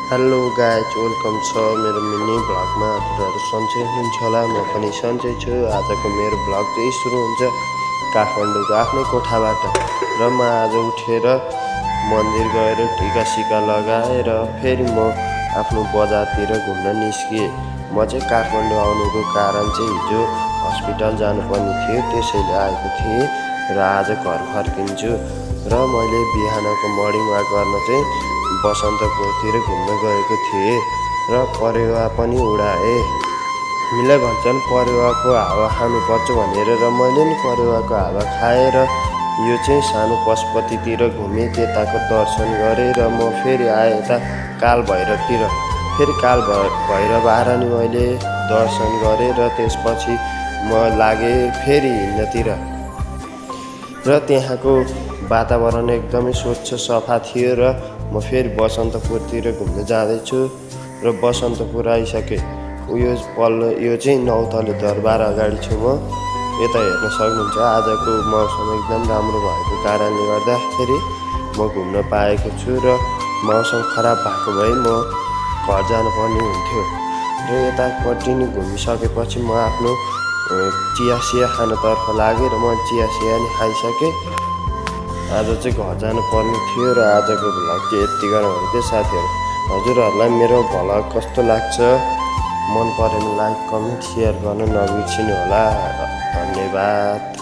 Hello guys welcome छ मेरो mini भ्लगमा हजुरहरू सन्चै हुनुहुन्छ होला म पनि सन्चै छु। आजको मेरो भ्लग चाहिँ सुरु हुन्छ काठमाडौँको आफ्नै कोठाबाट र म आज उठेर मन्दिर गएर टिका सिका लगाएर फेरि म आफ्नो बजारतिर घुम्न निस्किएँ। म चाहिँ काठमाडौँ आउनुको कारण चाहिँ हिजो हस्पिटल जानुपर्ने थियो, त्यसैले आएको थिएँ र आज घर फर्किन्छु। र मैले बिहानको मर्निङ वाक गर्न चाहिँ बसन्तपुरतिर घुम्न गएको थिएँ र परेवा पनि उडाएँ। हामीलाई भन्छन् परेवाको हावा खानुपर्छ भनेर र मैले नि परेवाको हावा खाएर यो चाहिँ सानो पशुपतितिर घुमेँ, त्यताको दर्शन गरेँ र म फेरि आएँ यता कालभैरवतिर। फेरि कालभैरव आएर नि मैले दर्शन गरेँ र त्यसपछि म लागेँ फेरि हिँड्नतिर र त्यहाँको वातावरण एकदमै स्वच्छ सफा थियो र म फेरि बसन्तपुरतिर घुम्न जाँदैछु र बसन्तपुर आइसकेँ। यो चाहिँ नौतले दरबार अगाडि छु म। यता हेर्न सक्नुहुन्छ आजको मौसम एकदम राम्रो भएको कारणले गर्दाखेरि म घुम्न पाएको छु र मौसम खराब भएको भए म घर जानुपर्ने हुन्थ्यो। र यतापट्टि नि घुमिसकेपछि म आफ्नो चिया सिया खानतर्फ लागेँ र म चिया सिया नि खाइसकेँ। आज चाहिँ घर जानुपर्ने थियो र आजको भ्लग चाहिँ यति गरौँ हुन्थ्यो। साथीहरू हजुरहरूलाई मेरो भ्लग कस्तो लाग्छ मन परेमा लाइक कमेन्ट सेयर गर्न नबिर्सिनु होला। धन्यवाद।